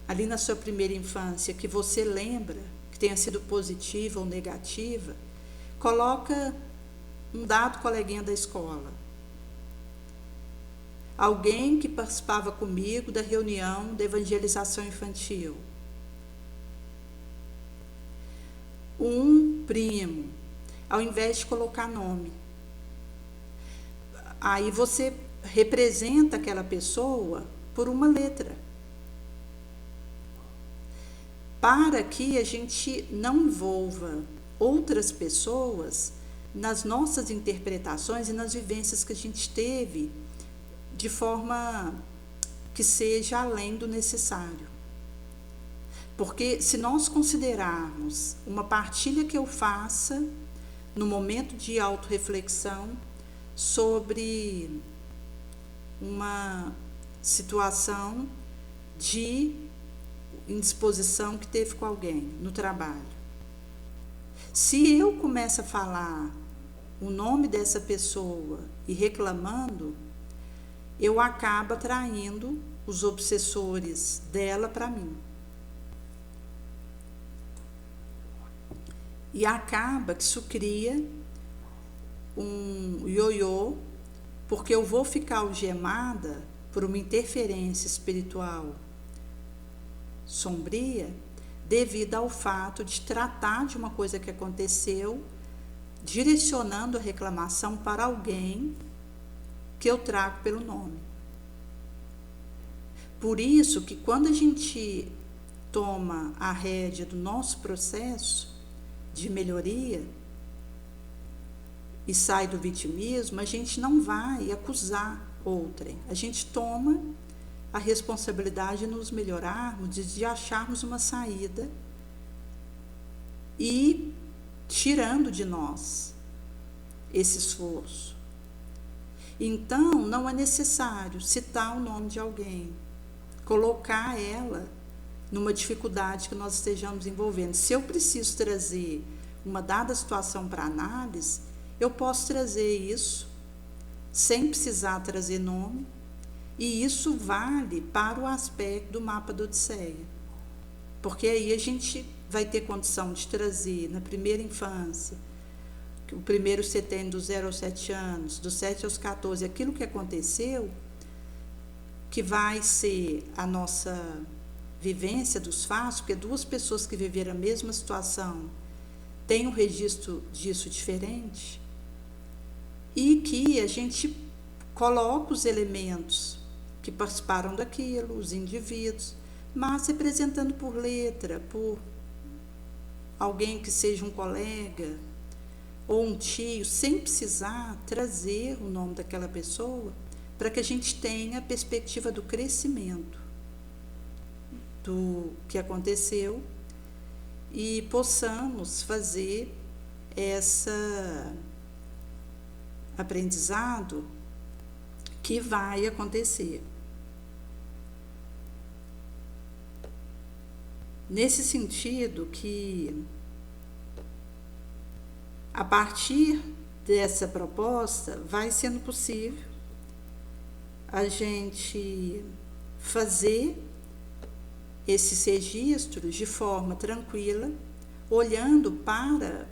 ali na sua primeira infância, que você lembra, que tenha sido positiva ou negativa, coloca um dado coleguinha da escola. Alguém que participava comigo da reunião da evangelização infantil. Um primo, ao invés de colocar nome. Aí você representa aquela pessoa por uma letra. Para que a gente não envolva outras pessoas nas nossas interpretações e nas vivências que a gente teve de forma que seja além do necessário. Porque se nós considerarmos uma partilha que eu faça no momento de autorreflexão sobre uma situação de indisposição que teve com alguém no trabalho, se eu começo a falar o nome dessa pessoa e reclamando, eu acabo atraindo os obsessores dela para mim. E acaba que isso cria um ioiô, porque eu vou ficar algemada por uma interferência espiritual sombria, devido ao fato de tratar de uma coisa que aconteceu, direcionando a reclamação para alguém que eu trago pelo nome. Por isso que quando a gente toma a rédea do nosso processo de melhoria e sai do vitimismo, a gente não vai acusar outrem. A gente toma a responsabilidade de nos melhorarmos, de acharmos uma saída e tirando de nós esse esforço. Então, não é necessário citar o nome de alguém, colocar ela numa dificuldade que nós estejamos envolvendo. Se eu preciso trazer uma dada situação para análise, eu posso trazer isso sem precisar trazer nome, e isso vale para o aspecto do mapa da Odisseia, porque aí a gente vai ter condição de trazer na primeira infância, o primeiro setênio do 0 aos 7 anos, dos 7 aos 14, aquilo que aconteceu, que vai ser a nossa vivência dos fatos, porque duas pessoas que viveram a mesma situação têm um registro disso diferente, e que a gente coloca os elementos que participaram daquilo, os indivíduos, mas representando por letra, por alguém que seja um colega ou um tio, sem precisar trazer o nome daquela pessoa, para que a gente tenha a perspectiva do crescimento do que aconteceu e possamos fazer essa aprendizado que vai acontecer. Nesse sentido que, a partir dessa proposta, vai sendo possível a gente fazer esses registros de forma tranquila, olhando para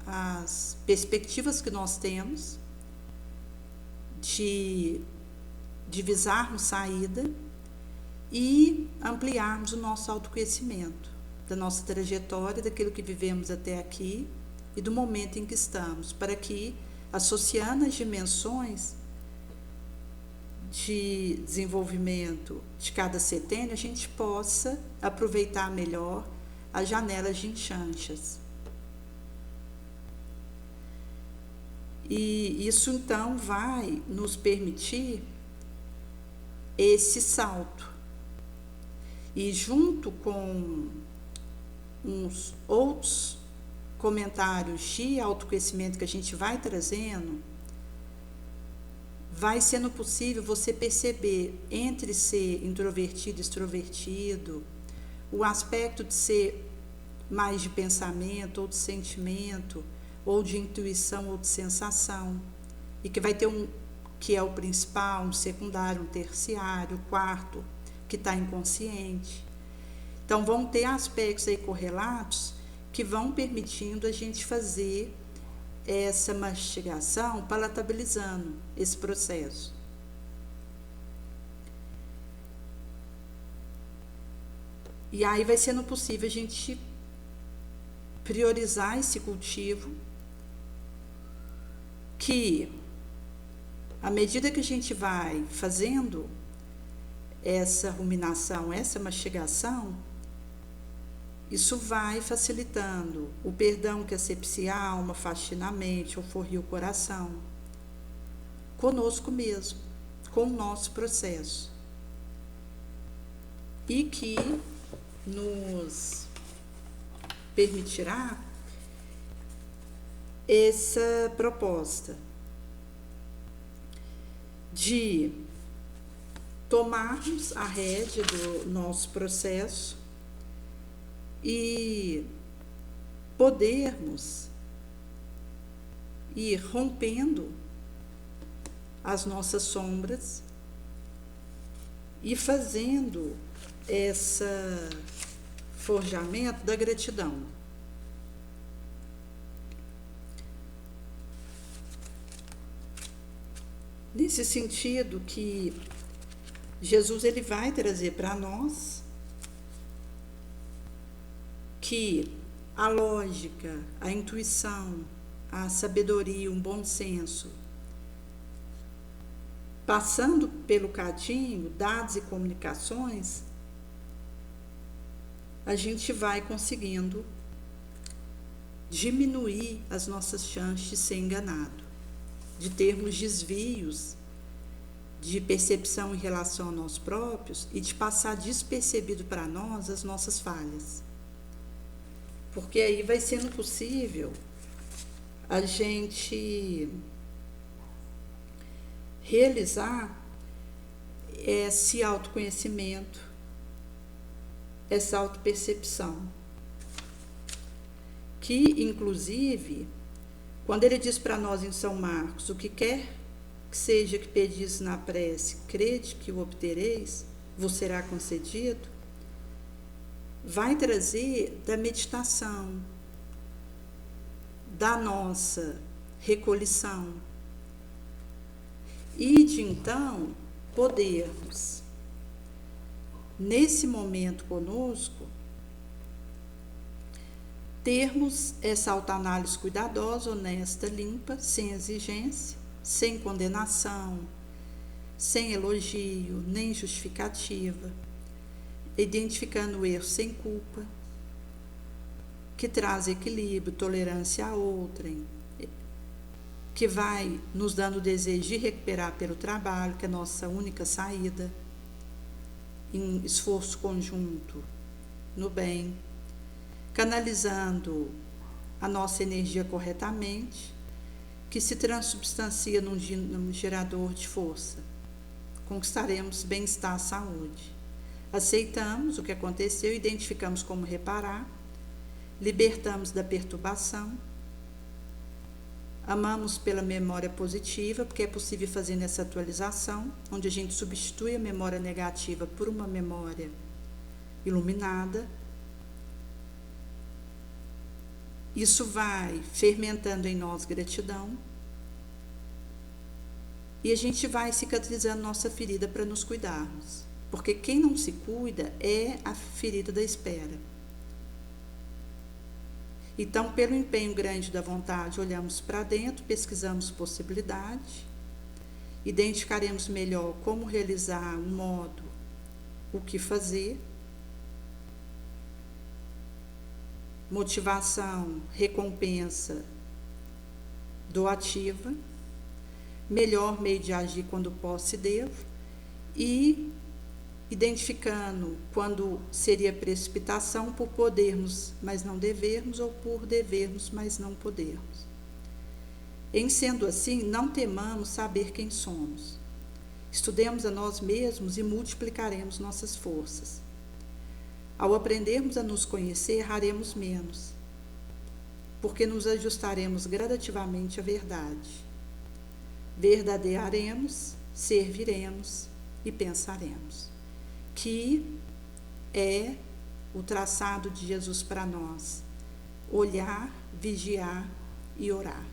as perspectivas que nós temos de divisarmos saída e ampliarmos o nosso autoconhecimento, da nossa trajetória, daquilo que vivemos até aqui e do momento em que estamos, para que, associando as dimensões de desenvolvimento de cada setênio, a gente possa aproveitar melhor as janelas de enchanchas. E isso, então, vai nos permitir esse salto. E junto com uns outros comentários de autoconhecimento que a gente vai trazendo, vai sendo possível você perceber entre ser introvertido e extrovertido, o aspecto de ser mais de pensamento ou de sentimento, ou de intuição ou de sensação, e que vai ter um que é o principal, um secundário, um terciário, o quarto, que está inconsciente. Então, vão ter aspectos aí correlatos que vão permitindo a gente fazer essa mastigação, palatabilizando esse processo. E aí vai sendo possível a gente priorizar esse cultivo, que, à medida que a gente vai fazendo essa ruminação, essa mastigação, isso vai facilitando o perdão que asepsia a alma, fascina a mente, alforria o coração, conosco mesmo, com o nosso processo. E que nos permitirá essa proposta de tomarmos a rédea do nosso processo e podermos ir rompendo as nossas sombras e fazendo esse forjamento da gratidão. nesse sentido que Jesus ele vai trazer para nós que a lógica, a intuição, a sabedoria, um bom senso, passando pelo cadinho, dados e comunicações, a gente vai conseguindo diminuir as nossas chances de ser enganado, de termos desvios de percepção em relação a nós próprios e de passar despercebido para nós as nossas falhas. Porque aí vai sendo possível a gente realizar esse autoconhecimento, essa autopercepção, que inclusive, quando ele diz para nós em São Marcos, o que quer que seja que pedis na prece, crede que o obtereis, vos será concedido, vai trazer da meditação, da nossa recolhição, e de então podermos, nesse momento conosco, termos essa autoanálise cuidadosa, honesta, limpa, sem exigência, sem condenação, sem elogio, nem justificativa, identificando o erro sem culpa, que traz equilíbrio, tolerância a outrem, que vai nos dando o desejo de recuperar pelo trabalho, que é a nossa única saída, em esforço conjunto no bem, canalizando a nossa energia corretamente, que se transubstancia num gerador de força. Conquistaremos bem-estar, saúde. Aceitamos o que aconteceu, identificamos como reparar, libertamos da perturbação, amamos pela memória positiva, porque é possível fazer nessa atualização, onde a gente substitui a memória negativa por uma memória iluminada. Isso vai fermentando em nós gratidão e a gente vai cicatrizando nossa ferida para nos cuidarmos, porque quem não se cuida é a ferida da espera. Então, pelo empenho grande da vontade, olhamos para dentro, pesquisamos possibilidade, identificaremos melhor como realizar um modo, o que fazer, motivação, recompensa doativa, melhor meio de agir quando posso e devo, e identificando quando seria precipitação por podermos, mas não devermos, ou por devermos, mas não podermos. Em sendo assim, não temamos saber quem somos. Estudemos a nós mesmos e multiplicaremos nossas forças. Ao aprendermos a nos conhecer, erraremos menos, porque nos ajustaremos gradativamente à verdade. Verdadearemos, serviremos e pensaremos, que é o traçado de Jesus para nós: olhar, vigiar e orar.